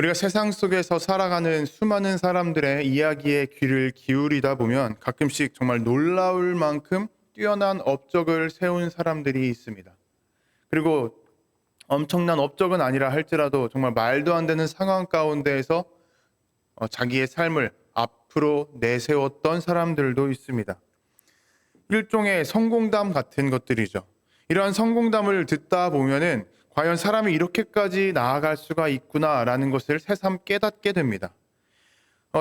우리가 세상 속에서 살아가는 수많은 사람들의 이야기에 귀를 기울이다 보면 가끔씩 정말 놀라울 만큼 뛰어난 업적을 세운 사람들이 있습니다. 그리고 엄청난 업적은 아니라 할지라도 정말 말도 안 되는 상황 가운데에서 자기의 삶을 앞으로 내세웠던 사람들도 있습니다. 일종의 성공담 같은 것들이죠. 이러한 성공담을 듣다 보면은 과연 사람이 이렇게까지 나아갈 수가 있구나라는 것을 새삼 깨닫게 됩니다.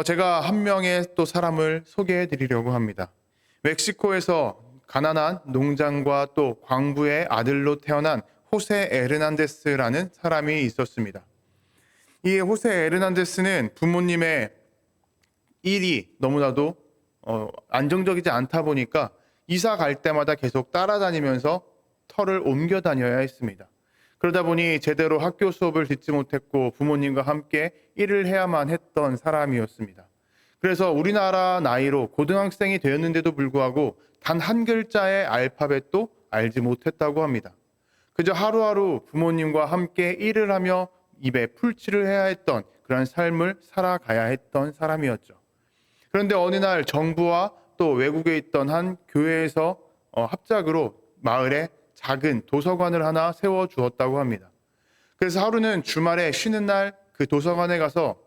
제가 한 명의 또 사람을 소개해 드리려고 합니다. 멕시코에서 가난한 농장과 또 광부의 아들로 태어난 호세 에르난데스라는 사람이 있었습니다. 이 호세 에르난데스는 부모님의 일이 너무나도 안정적이지 않다 보니까 이사 갈 때마다 계속 따라다니면서 터를 옮겨 다녀야 했습니다. 그러다 보니 제대로 학교 수업을 듣지 못했고 부모님과 함께 일을 해야만 했던 사람이었습니다. 그래서 우리나라 나이로 고등학생이 되었는데도 불구하고 단 한 글자의 알파벳도 알지 못했다고 합니다. 그저 하루하루 부모님과 함께 일을 하며 입에 풀칠을 해야 했던 그런 삶을 살아가야 했던 사람이었죠. 그런데 어느 날 정부와 또 외국에 있던 한 교회에서 합작으로 마을에 작은 도서관을 하나 세워주었다고 합니다. 그래서 하루는 주말에 쉬는 날 그 도서관에 가서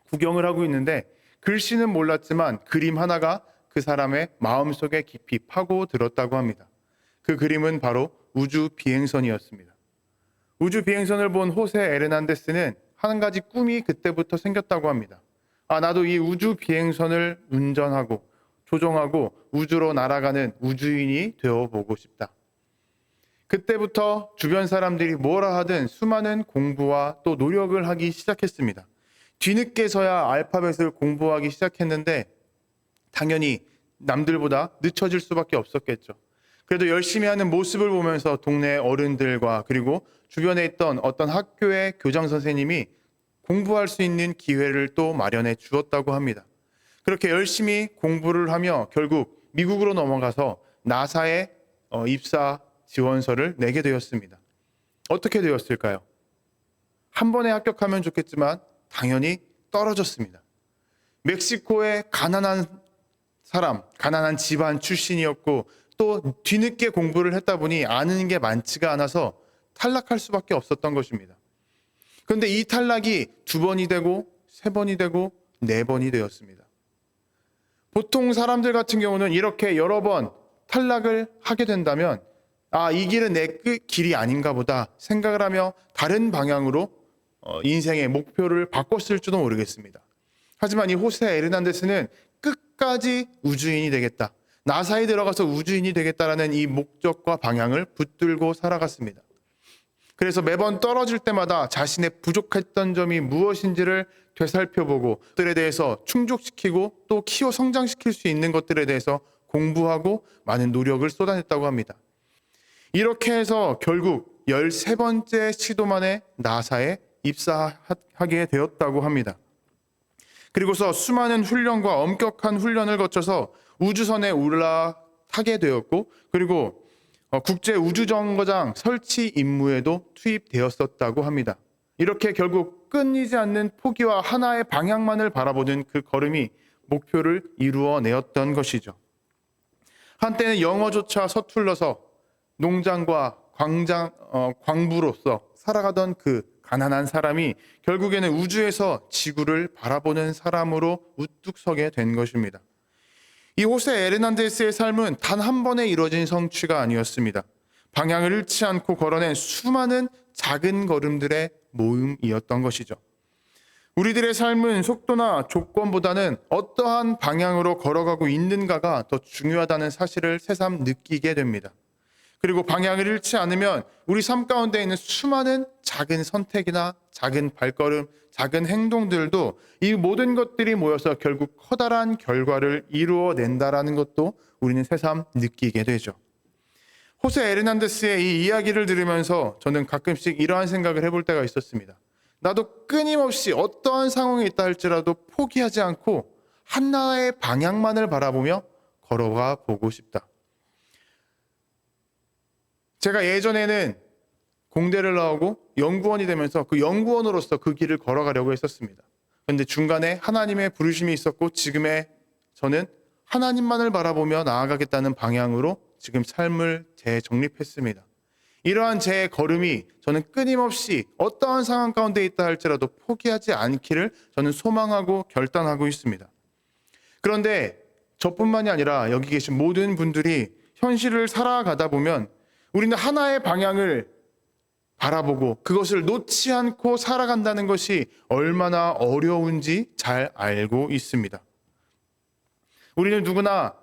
구경을 하고 있는데 글씨는 몰랐지만 그림 하나가 그 사람의 마음속에 깊이 파고들었다고 합니다. 그 그림은 바로 우주 비행선이었습니다. 우주 비행선을 본 호세 에르난데스는 한 가지 꿈이 그때부터 생겼다고 합니다. 나도 이 우주 비행선을 운전하고 조종하고 우주로 날아가는 우주인이 되어보고 싶다. 그때부터 주변 사람들이 뭐라 하든 수많은 공부와 또 노력을 하기 시작했습니다. 뒤늦게서야 알파벳을 공부하기 시작했는데 당연히 남들보다 늦춰질 수밖에 없었겠죠. 그래도 열심히 하는 모습을 보면서 동네 어른들과 그리고 주변에 있던 어떤 학교의 교장 선생님이 공부할 수 있는 기회를 또 마련해 주었다고 합니다. 그렇게 열심히 공부를 하며 결국 미국으로 넘어가서 나사에 입사 지원서를 내게 되었습니다. 어떻게 되었을까요? 한 번에 합격하면 좋겠지만 당연히 떨어졌습니다. 멕시코의 가난한 사람, 가난한 집안 출신이었고 또 뒤늦게 공부를 했다 보니 아는 게 많지가 않아서 탈락할 수밖에 없었던 것입니다. 그런데 이 탈락이 2번이 되고 3번이 되고 4번이 되었습니다. 보통 사람들 같은 경우는 이렇게 여러 번 탈락을 하게 된다면 이 길은 내 길이 아닌가 보다 생각을 하며 다른 방향으로 인생의 목표를 바꿨을지도 모르겠습니다. 하지만 이 호세 에르난데스는 끝까지 우주인이 되겠다. 나사에 들어가서 우주인이 되겠다라는 이 목적과 방향을 붙들고 살아갔습니다. 그래서 매번 떨어질 때마다 자신의 부족했던 점이 무엇인지를 되살펴보고 그들에 대해서 충족시키고 또 키워 성장시킬 수 있는 것들에 대해서 공부하고 많은 노력을 쏟아냈다고 합니다. 이렇게 해서 결국 13번째 시도 만에 나사에 입사하게 되었다고 합니다. 그리고서 수많은 훈련과 엄격한 훈련을 거쳐서 우주선에 올라타게 되었고 그리고 국제우주정거장 설치 임무에도 투입되었었다고 합니다. 이렇게 결국 끊이지 않는 포기와 하나의 방향만을 바라보는 그 걸음이 목표를 이루어내었던 것이죠. 한때는 영어조차 서툴러서 농장과 광부로서 살아가던 그 가난한 사람이 결국에는 우주에서 지구를 바라보는 사람으로 우뚝 서게 된 것입니다. 이 호세 에르난데스의 삶은 단 한 번에 이루어진 성취가 아니었습니다. 방향을 잃지 않고 걸어낸 수많은 작은 걸음들의 모임이었던 것이죠. 우리들의 삶은 속도나 조건보다는 어떠한 방향으로 걸어가고 있는가가 더 중요하다는 사실을 새삼 느끼게 됩니다. 그리고 방향을 잃지 않으면 우리 삶 가운데 있는 수많은 작은 선택이나 작은 발걸음, 작은 행동들도 이 모든 것들이 모여서 결국 커다란 결과를 이루어낸다라는 것도 우리는 새삼 느끼게 되죠. 호세 에르난데스의 이 이야기를 들으면서 저는 가끔씩 이러한 생각을 해볼 때가 있었습니다. 나도 끊임없이 어떠한 상황에 있다 할지라도 포기하지 않고 하나의 방향만을 바라보며 걸어가 보고 싶다. 제가 예전에는 공대를 나오고 연구원이 되면서 그 연구원으로서 그 길을 걸어가려고 했었습니다. 그런데 중간에 하나님의 부르심이 있었고 지금의 저는 하나님만을 바라보며 나아가겠다는 방향으로 지금 삶을 재정립했습니다. 이러한 제 걸음이 저는 끊임없이 어떠한 상황 가운데 있다 할지라도 포기하지 않기를 저는 소망하고 결단하고 있습니다. 그런데 저뿐만이 아니라 여기 계신 모든 분들이 현실을 살아가다 보면 우리는 하나의 방향을 바라보고 그것을 놓지 않고 살아간다는 것이 얼마나 어려운지 잘 알고 있습니다. 우리는 누구나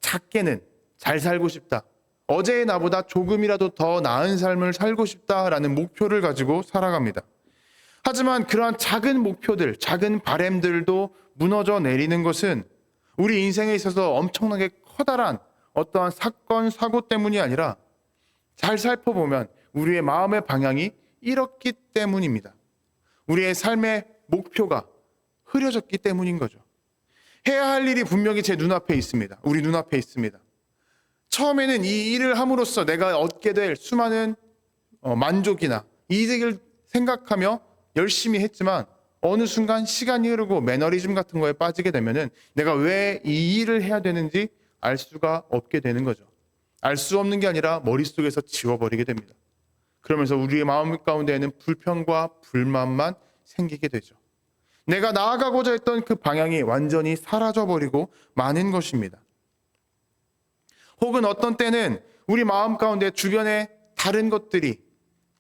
작게는 잘 살고 싶다. 어제의 나보다 조금이라도 더 나은 삶을 살고 싶다라는 목표를 가지고 살아갑니다. 하지만 그러한 작은 목표들, 작은 바램들도 무너져 내리는 것은 우리 인생에 있어서 엄청나게 커다란 어떠한 사건, 사고 때문이 아니라 잘 살펴보면 우리의 마음의 방향이 잃었기 때문입니다. 우리의 삶의 목표가 흐려졌기 때문인 거죠. 해야 할 일이 분명히 제 눈앞에 있습니다. 우리 눈앞에 있습니다. 처음에는 이 일을 함으로써 내가 얻게 될 수많은 만족이나 이득을 생각하며 열심히 했지만 어느 순간 시간이 흐르고 매너리즘 같은 거에 빠지게 되면은 내가 왜 이 일을 해야 되는지 알 수가 없게 되는 거죠. 알 수 없는 게 아니라 머릿속에서 지워버리게 됩니다. 그러면서 우리의 마음 가운데에는 불평과 불만만 생기게 되죠. 내가 나아가고자 했던 그 방향이 완전히 사라져버리고 마는 것입니다. 혹은 어떤 때는 우리 마음 가운데 주변에 다른 것들이,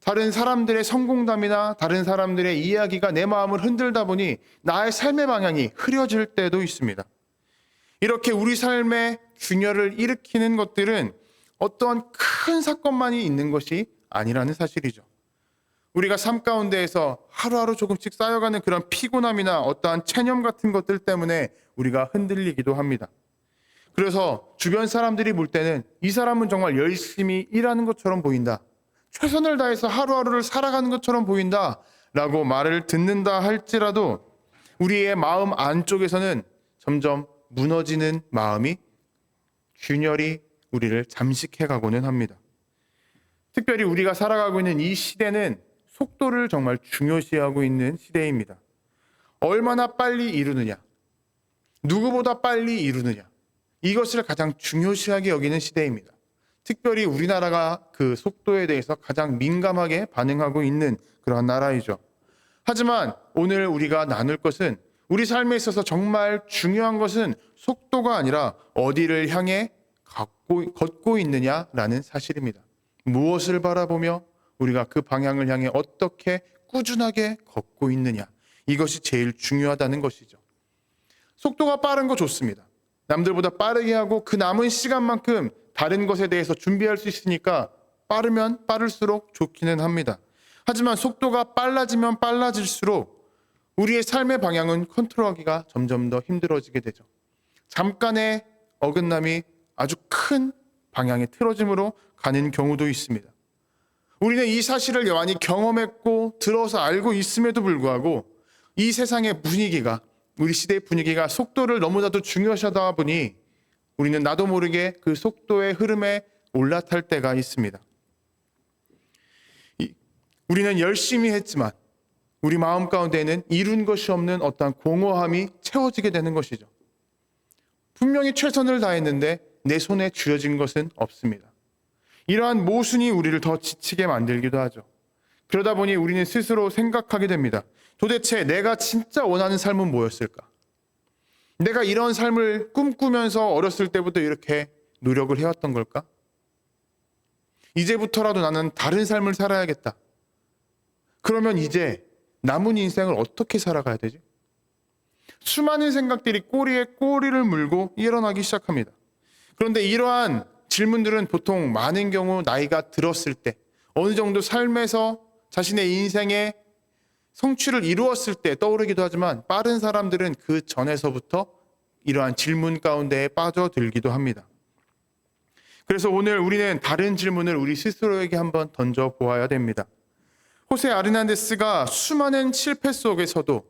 다른 사람들의 성공담이나 다른 사람들의 이야기가 내 마음을 흔들다 보니 나의 삶의 방향이 흐려질 때도 있습니다. 이렇게 우리 삶의 균열을 일으키는 것들은 어떠한 큰 사건만이 있는 것이 아니라는 사실이죠. 우리가 삶 가운데에서 하루하루 조금씩 쌓여가는 그런 피곤함이나 어떠한 체념 같은 것들 때문에 우리가 흔들리기도 합니다. 그래서 주변 사람들이 볼 때는 이 사람은 정말 열심히 일하는 것처럼 보인다. 최선을 다해서 하루하루를 살아가는 것처럼 보인다. 라고 말을 듣는다 할지라도 우리의 마음 안쪽에서는 점점 무너지는 마음이 균열이 우리를 잠식해 가고는 합니다. 특별히 우리가 살아가고 있는 이 시대는 속도를 정말 중요시하고 있는 시대입니다. 얼마나 빨리 이루느냐, 누구보다 빨리 이루느냐, 이것을 가장 중요시하게 여기는 시대입니다. 특별히 우리나라가 그 속도에 대해서 가장 민감하게 반응하고 있는 그런 나라이죠. 하지만 오늘 우리가 나눌 것은 우리 삶에 있어서 정말 중요한 것은 속도가 아니라 어디를 향해 걷고 있느냐라는 사실입니다. 무엇을 바라보며 우리가 그 방향을 향해 어떻게 꾸준하게 걷고 있느냐, 이것이 제일 중요하다는 것이죠. 속도가 빠른 거 좋습니다. 남들보다 빠르게 하고 그 남은 시간만큼 다른 것에 대해서 준비할 수 있으니까 빠르면 빠를수록 좋기는 합니다. 하지만 속도가 빨라지면 빨라질수록 우리의 삶의 방향은 컨트롤하기가 점점 더 힘들어지게 되죠. 잠깐의 어긋남이 아주 큰 방향의 틀어짐으로 가는 경우도 있습니다. 우리는 이 사실을 여한이 경험했고 들어서 알고 있음에도 불구하고 이 세상의 분위기가, 우리 시대의 분위기가 속도를 너무나도 중요시하다 보니 우리는 나도 모르게 그 속도의 흐름에 올라탈 때가 있습니다. 우리는 열심히 했지만 우리 마음 가운데에는 이룬 것이 없는 어떠한 공허함이 채워지게 되는 것이죠. 분명히 최선을 다했는데 내 손에 쥐어진 것은 없습니다. 이러한 모순이 우리를 더 지치게 만들기도 하죠. 그러다 보니 우리는 스스로 생각하게 됩니다. 도대체 내가 진짜 원하는 삶은 뭐였을까? 내가 이런 삶을 꿈꾸면서 어렸을 때부터 이렇게 노력을 해왔던 걸까? 이제부터라도 나는 다른 삶을 살아야겠다. 그러면 이제 남은 인생을 어떻게 살아가야 되지? 수많은 생각들이 꼬리에 꼬리를 물고 일어나기 시작합니다. 그런데 이러한 질문들은 보통 많은 경우 나이가 들었을 때, 어느 정도 삶에서 자신의 인생의 성취를 이루었을 때 떠오르기도 하지만 빠른 사람들은 그 전에서부터 이러한 질문 가운데에 빠져들기도 합니다. 그래서 오늘 우리는 다른 질문을 우리 스스로에게 한번 던져보아야 됩니다. 호세 아르난데스가 수많은 실패 속에서도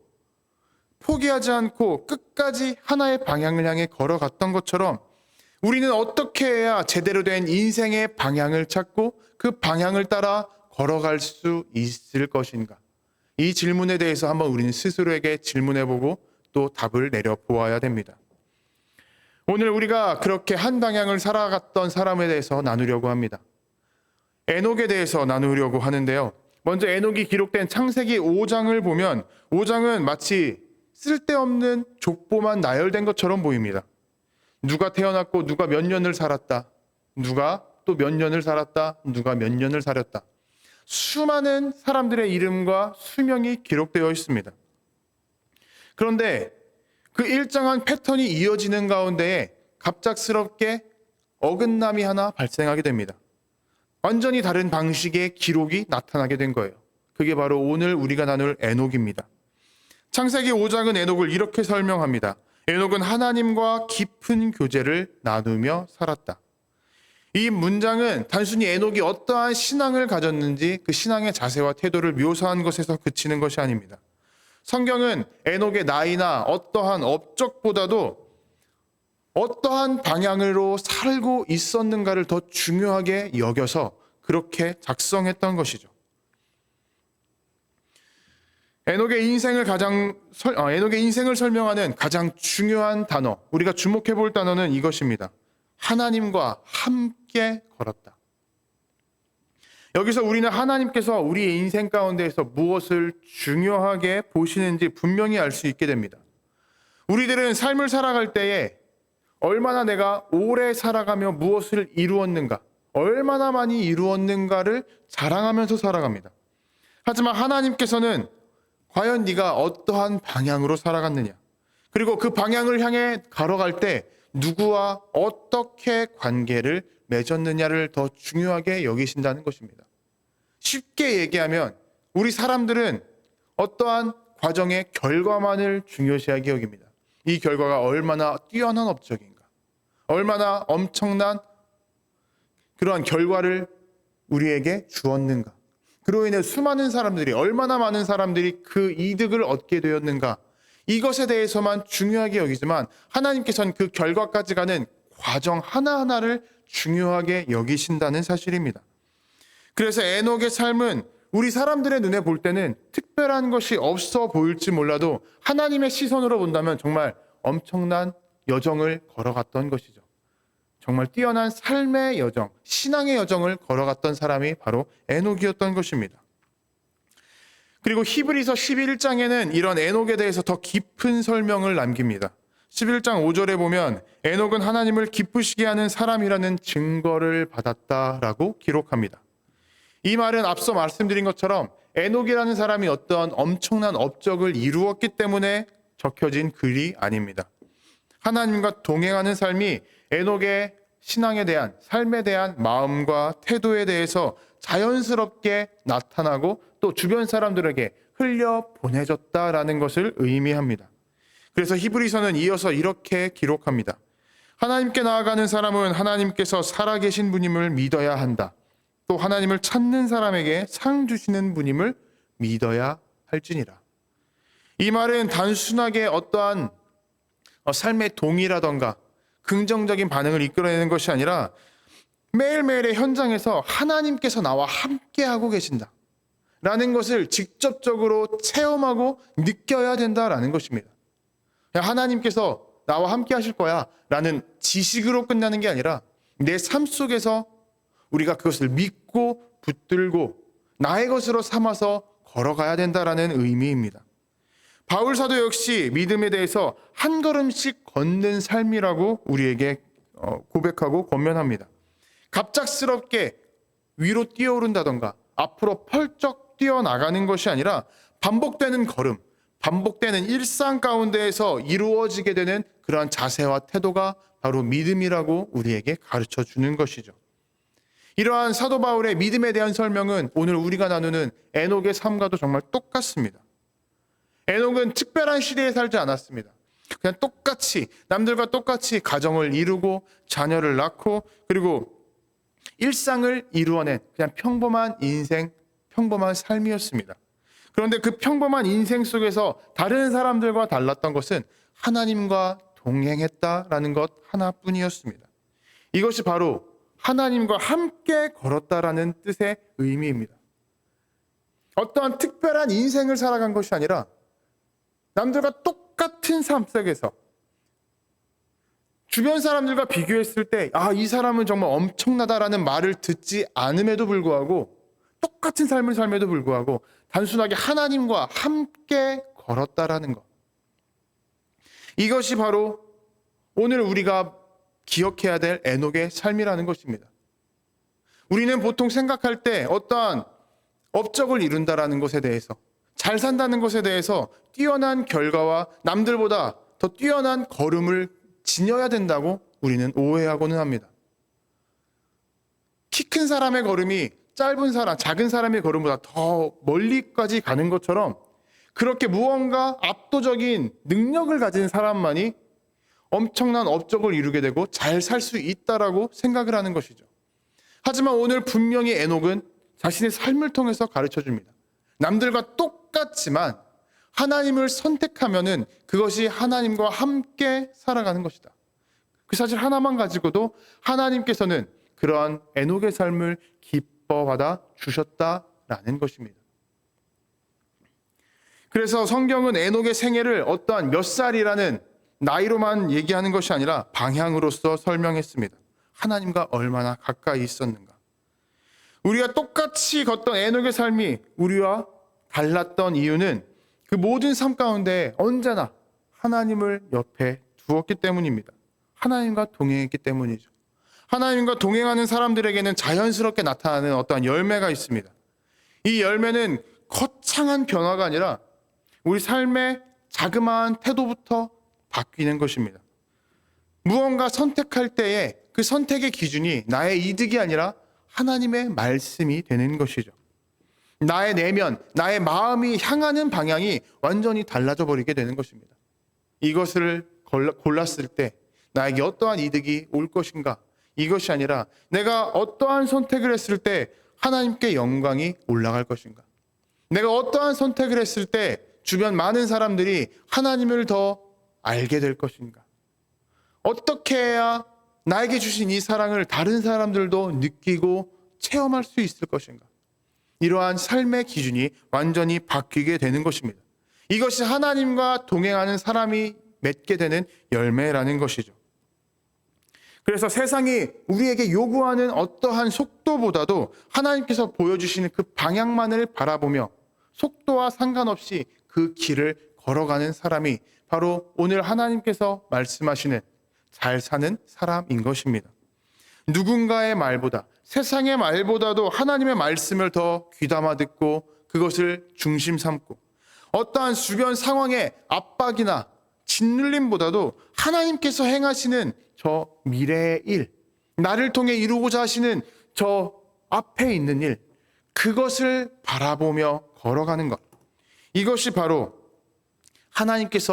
포기하지 않고 끝까지 하나의 방향을 향해 걸어갔던 것처럼 우리는 어떻게 해야 제대로 된 인생의 방향을 찾고 그 방향을 따라 걸어갈 수 있을 것인가? 이 질문에 대해서 한번 우리는 스스로에게 질문해보고 또 답을 내려보아야 됩니다. 오늘 우리가 그렇게 한 방향을 살아갔던 사람에 대해서 나누려고 합니다. 에녹에 대해서 나누려고 하는데요. 먼저 에녹이 기록된 창세기 5장을 보면 5장은 마치 쓸데없는 족보만 나열된 것처럼 보입니다. 누가 태어났고 누가 몇 년을 살았다. 누가 또 몇 년을 살았다. 누가 몇 년을 살았다. 수많은 사람들의 이름과 수명이 기록되어 있습니다. 그런데 그 일정한 패턴이 이어지는 가운데에 갑작스럽게 어긋남이 하나 발생하게 됩니다. 완전히 다른 방식의 기록이 나타나게 된 거예요. 그게 바로 오늘 우리가 나눌 에녹입니다. 창세기 5장은 에녹을 이렇게 설명합니다. 에녹은 하나님과 깊은 교제를 나누며 살았다. 이 문장은 단순히 에녹이 어떠한 신앙을 가졌는지 그 신앙의 자세와 태도를 묘사한 것에서 그치는 것이 아닙니다. 성경은 에녹의 나이나 어떠한 업적보다도 어떠한 방향으로 살고 있었는가를 더 중요하게 여겨서 그렇게 작성했던 것이죠. 에녹의 인생을 설명하는 가장 중요한 단어, 우리가 주목해 볼 단어는 이것입니다. 하나님과 함께 걸었다. 여기서 우리는 하나님께서 우리의 인생 가운데에서 무엇을 중요하게 보시는지 분명히 알 수 있게 됩니다. 우리들은 삶을 살아갈 때에 얼마나 내가 오래 살아가며 무엇을 이루었는가, 얼마나 많이 이루었는가를 자랑하면서 살아갑니다. 하지만 하나님께서는 과연 네가 어떠한 방향으로 살아갔느냐, 그리고 그 방향을 향해 걸어갈 때 누구와 어떻게 관계를 맺었느냐를 더 중요하게 여기신다는 것입니다. 쉽게 얘기하면 우리 사람들은 어떠한 과정의 결과만을 중요시하게 여깁니다. 이 결과가 얼마나 뛰어난 업적인가, 얼마나 엄청난 그러한 결과를 우리에게 주었는가, 그로 인해 수많은 사람들이, 얼마나 많은 사람들이 그 이득을 얻게 되었는가, 이것에 대해서만 중요하게 여기지만 하나님께서는 그 결과까지 가는 과정 하나하나를 중요하게 여기신다는 사실입니다. 그래서 에녹의 삶은 우리 사람들의 눈에 볼 때는 특별한 것이 없어 보일지 몰라도 하나님의 시선으로 본다면 정말 엄청난 여정을 걸어갔던 것이죠. 정말 뛰어난 삶의 여정, 신앙의 여정을 걸어갔던 사람이 바로 에녹이었던 것입니다. 그리고 히브리서 11장에는 이런 에녹에 대해서 더 깊은 설명을 남깁니다. 11장 5절에 보면 에녹은 하나님을 기쁘시게 하는 사람이라는 증거를 받았다라고 기록합니다. 이 말은 앞서 말씀드린 것처럼 에녹이라는 사람이 어떤 엄청난 업적을 이루었기 때문에 적혀진 글이 아닙니다. 하나님과 동행하는 삶이 에녹의 신앙에 대한, 삶에 대한 마음과 태도에 대해서 자연스럽게 나타나고 또 주변 사람들에게 흘려 보내졌다라는 것을 의미합니다. 그래서 히브리서는 이어서 이렇게 기록합니다. 하나님께 나아가는 사람은 하나님께서 살아계신 분임을 믿어야 한다. 또 하나님을 찾는 사람에게 상 주시는 분임을 믿어야 할지니라. 이 말은 단순하게 어떠한 삶의 동의라던가 긍정적인 반응을 이끌어내는 것이 아니라 매일매일의 현장에서 하나님께서 나와 함께하고 계신다 라는 것을 직접적으로 체험하고 느껴야 된다라는 것입니다. 하나님께서 나와 함께 하실 거야 라는 지식으로 끝나는 게 아니라 내 삶 속에서 우리가 그것을 믿고 붙들고 나의 것으로 삼아서 걸어가야 된다라는 의미입니다. 바울 사도 역시 믿음에 대해서 한 걸음씩 걷는 삶이라고 우리에게 고백하고 권면합니다. 갑작스럽게 위로 뛰어오른다던가 앞으로 펄쩍 뛰어나가는 것이 아니라 반복되는 걸음, 반복되는 일상 가운데에서 이루어지게 되는 그러한 자세와 태도가 바로 믿음이라고 우리에게 가르쳐 주는 것이죠. 이러한 사도 바울의 믿음에 대한 설명은 오늘 우리가 나누는 에녹의 삶과도 정말 똑같습니다. 에녹은 특별한 시대에 살지 않았습니다. 그냥 똑같이, 남들과 똑같이 가정을 이루고 자녀를 낳고 그리고 일상을 이루어낸 그냥 평범한 인생, 평범한 삶이었습니다. 그런데 그 평범한 인생 속에서 다른 사람들과 달랐던 것은 하나님과 동행했다라는 것 하나뿐이었습니다. 이것이 바로 하나님과 함께 걸었다라는 뜻의 의미입니다. 어떠한 특별한 인생을 살아간 것이 아니라 남들과 똑같은 삶 속에서 주변 사람들과 비교했을 때 이 사람은 정말 엄청나다라는 말을 듣지 않음에도 불구하고 똑같은 삶을 삶에도 불구하고 단순하게 하나님과 함께 걸었다라는 것. 이것이 바로 오늘 우리가 기억해야 될 에녹의 삶이라는 것입니다. 우리는 보통 생각할 때 어떠한 업적을 이룬다라는 것에 대해서, 잘 산다는 것에 대해서 뛰어난 결과와 남들보다 더 뛰어난 걸음을 지녀야 된다고 우리는 오해하고는 합니다. 키 큰 사람의 걸음이 짧은 사람, 작은 사람의 걸음보다 더 멀리까지 가는 것처럼 그렇게 무언가 압도적인 능력을 가진 사람만이 엄청난 업적을 이루게 되고 잘 살 수 있다라고 생각을 하는 것이죠. 하지만 오늘 분명히 에녹은 자신의 삶을 통해서 가르쳐 줍니다. 남들과 똑같지만 하나님을 선택하면은 그것이 하나님과 함께 살아가는 것이다. 그 사실 하나만 가지고도 하나님께서는 그러한 에녹의 삶을 기뻐받아 주셨다라는 것입니다. 그래서 성경은 에녹의 생애를 어떠한 몇 살이라는 나이로만 얘기하는 것이 아니라 방향으로서 설명했습니다. 하나님과 얼마나 가까이 있었는가. 우리가 똑같이 걷던 에녹의 삶이 우리와 달랐던 이유는 그 모든 삶 가운데 언제나 하나님을 옆에 두었기 때문입니다. 하나님과 동행했기 때문이죠. 하나님과 동행하는 사람들에게는 자연스럽게 나타나는 어떠한 열매가 있습니다. 이 열매는 거창한 변화가 아니라 우리 삶의 자그마한 태도부터 바뀌는 것입니다. 무언가 선택할 때에 그 선택의 기준이 나의 이득이 아니라 하나님의 말씀이 되는 것이죠. 나의 내면, 나의 마음이 향하는 방향이 완전히 달라져 버리게 되는 것입니다. 이것을 골랐을 때 나에게 어떠한 이득이 올 것인가? 이것이 아니라 내가 어떠한 선택을 했을 때 하나님께 영광이 올라갈 것인가? 내가 어떠한 선택을 했을 때 주변 많은 사람들이 하나님을 더 알게 될 것인가? 어떻게 해야 나에게 주신 이 사랑을 다른 사람들도 느끼고 체험할 수 있을 것인가? 이러한 삶의 기준이 완전히 바뀌게 되는 것입니다. 이것이 하나님과 동행하는 사람이 맺게 되는 열매라는 것이죠. 그래서 세상이 우리에게 요구하는 어떠한 속도보다도 하나님께서 보여주시는 그 방향만을 바라보며 속도와 상관없이 그 길을 걸어가는 사람이 바로 오늘 하나님께서 말씀하시는 잘 사는 사람인 것입니다. 누군가의 말보다, 세상의 말보다도 하나님의 말씀을 더 귀담아 듣고 그것을 중심 삼고 어떠한 주변 상황의 압박이나 짓눌림보다도 하나님께서 행하시는 저 미래의 일, 나를 통해 이루고자 하시는 저 앞에 있는 일, 그것을 바라보며 걸어가는 것. 이것이 바로 하나님과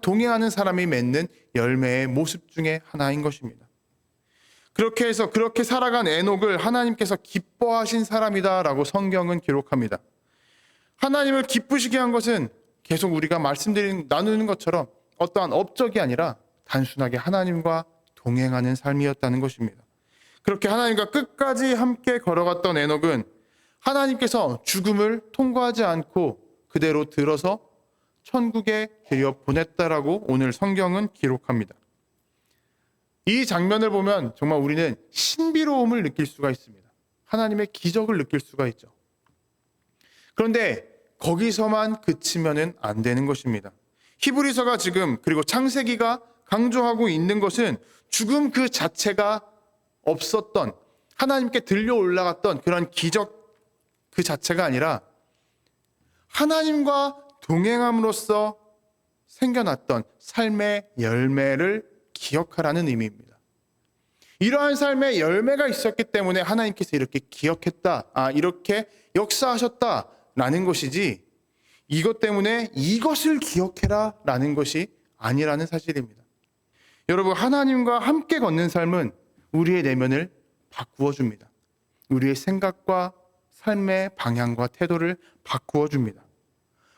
동행하는 사람이 맺는 열매의 모습 중에 하나인 것입니다. 그렇게 해서 그렇게 살아간 에녹을 하나님께서 기뻐하신 사람이다라고 성경은 기록합니다. 하나님을 기쁘시게 한 것은 계속 우리가 나누는 것처럼 어떠한 업적이 아니라 단순하게 하나님과 동행하는 삶이었다는 것입니다. 그렇게 하나님과 끝까지 함께 걸어갔던 에녹은 하나님께서 죽음을 통과하지 않고 그대로 들어서 천국에 들여보냈다라고 오늘 성경은 기록합니다. 이 장면을 보면 정말 우리는 신비로움을 느낄 수가 있습니다. 하나님의 기적을 느낄 수가 있죠. 그런데 거기서만 그치면은 안 되는 것입니다. 히브리서가 지금 그리고 창세기가 강조하고 있는 것은 죽음 그 자체가 없었던, 하나님께 들려 올라갔던 그런 기적 그 자체가 아니라 하나님과 동행함으로써 생겨났던 삶의 열매를 기억하라는 의미입니다. 이러한 삶의 열매가 있었기 때문에 하나님께서 이렇게 기억했다, 이렇게 역사하셨다라는 것이지 이것 때문에 이것을 기억해라 라는 것이 아니라는 사실입니다. 여러분, 하나님과 함께 걷는 삶은 우리의 내면을 바꾸어 줍니다. 우리의 생각과 삶의 방향과 태도를 바꾸어 줍니다.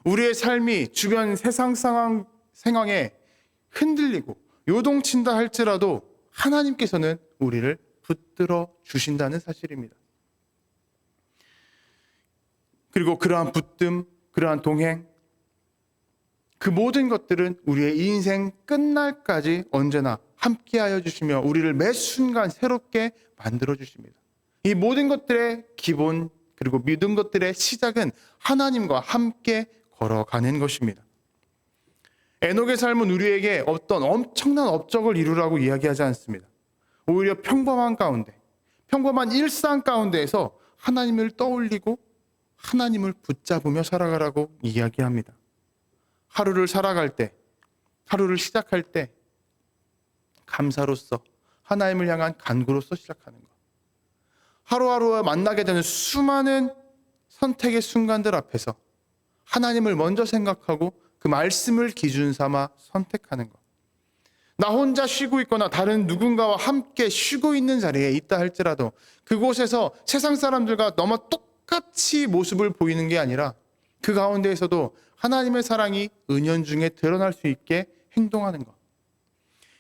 우리의 삶이 주변 세상 상황에 흔들리고 요동친다 할지라도 하나님께서는 우리를 붙들어 주신다는 사실입니다. 그리고 그러한 붙듦, 그러한 동행, 그 모든 것들은 우리의 인생 끝날까지 언제나 함께하여 주시며 우리를 매 순간 새롭게 만들어 주십니다. 이 모든 것들의 기본 그리고 모든 것들의 시작은 하나님과 함께 걸어가는 것입니다. 에녹의 삶은 우리에게 어떤 엄청난 업적을 이루라고 이야기하지 않습니다. 오히려 평범한 가운데, 평범한 일상 가운데에서 하나님을 떠올리고 하나님을 붙잡으며 살아가라고 이야기합니다. 하루를 살아갈 때, 하루를 시작할 때 감사로서 하나님을 향한 간구로서 시작하는 것. 하루하루 만나게 되는 수많은 선택의 순간들 앞에서 하나님을 먼저 생각하고 그 말씀을 기준 삼아 선택하는 것. 나 혼자 쉬고 있거나 다른 누군가와 함께 쉬고 있는 자리에 있다 할지라도 그곳에서 세상 사람들과 너무 똑같이 모습을 보이는 게 아니라 그 가운데에서도 하나님의 사랑이 은연중에 드러날 수 있게 행동하는 것.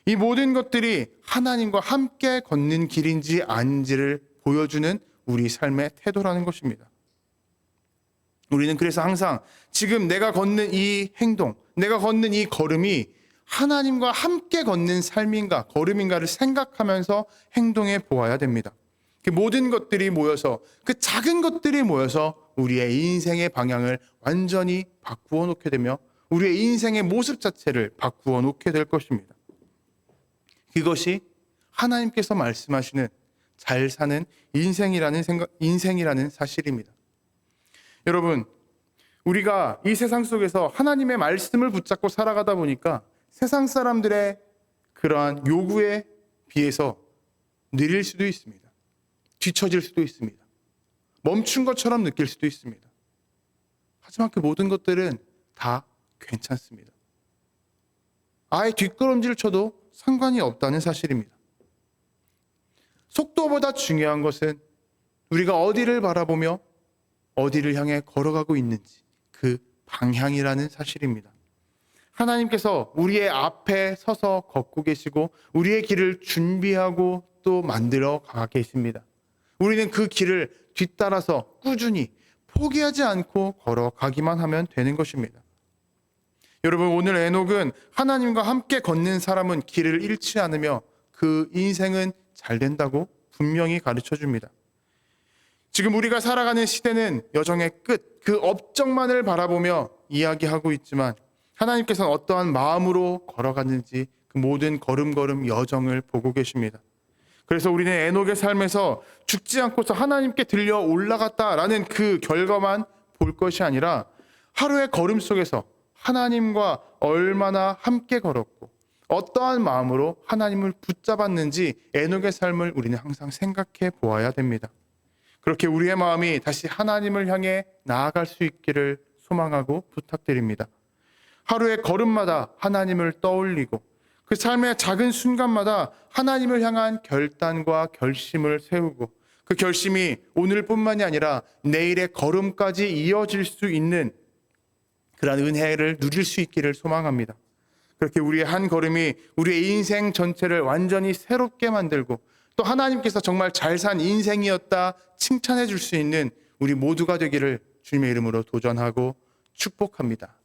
이 모든 것들이 하나님과 함께 걷는 길인지 아닌지를 보여주는 우리 삶의 태도라는 것입니다. 우리는 그래서 항상 지금 내가 걷는 이 행동, 내가 걷는 이 걸음이 하나님과 함께 걷는 삶인가, 걸음인가를 생각하면서 행동해 보아야 됩니다. 그 모든 것들이 모여서, 그 작은 것들이 모여서 우리의 인생의 방향을 완전히 바꾸어 놓게 되며 우리의 인생의 모습 자체를 바꾸어 놓게 될 것입니다. 그것이 하나님께서 말씀하시는 잘 사는 인생이라는 사실입니다. 여러분, 우리가 이 세상 속에서 하나님의 말씀을 붙잡고 살아가다 보니까 세상 사람들의 그러한 요구에 비해서 느릴 수도 있습니다. 뒤처질 수도 있습니다. 멈춘 것처럼 느낄 수도 있습니다. 하지만 그 모든 것들은 다 괜찮습니다. 아예 뒷걸음질 쳐도 상관이 없다는 사실입니다. 속도보다 중요한 것은 우리가 어디를 바라보며 어디를 향해 걸어가고 있는지 그 방향이라는 사실입니다. 하나님께서 우리의 앞에 서서 걷고 계시고 우리의 길을 준비하고 또 만들어 가 계십니다. 우리는 그 길을 뒤따라서 꾸준히 포기하지 않고 걸어가기만 하면 되는 것입니다. 여러분, 오늘 에녹은 하나님과 함께 걷는 사람은 길을 잃지 않으며 그 인생은 잘 된다고 분명히 가르쳐 줍니다. 지금 우리가 살아가는 시대는 여정의 끝, 그 업적만을 바라보며 이야기하고 있지만 하나님께서는 어떠한 마음으로 걸어갔는지 그 모든 걸음걸음 여정을 보고 계십니다. 그래서 우리는 에녹의 삶에서 죽지 않고서 하나님께 들려 올라갔다라는 그 결과만 볼 것이 아니라 하루의 걸음 속에서 하나님과 얼마나 함께 걸었고 어떠한 마음으로 하나님을 붙잡았는지 에녹의 삶을 우리는 항상 생각해 보아야 됩니다. 그렇게 우리의 마음이 다시 하나님을 향해 나아갈 수 있기를 소망하고 부탁드립니다. 하루의 걸음마다 하나님을 떠올리고 그 삶의 작은 순간마다 하나님을 향한 결단과 결심을 세우고 그 결심이 오늘뿐만이 아니라 내일의 걸음까지 이어질 수 있는 그런 은혜를 누릴 수 있기를 소망합니다. 그렇게 우리의 한 걸음이 우리의 인생 전체를 완전히 새롭게 만들고 또 하나님께서 정말 잘 산 인생이었다 칭찬해 줄 수 있는 우리 모두가 되기를 주님의 이름으로 도전하고 축복합니다.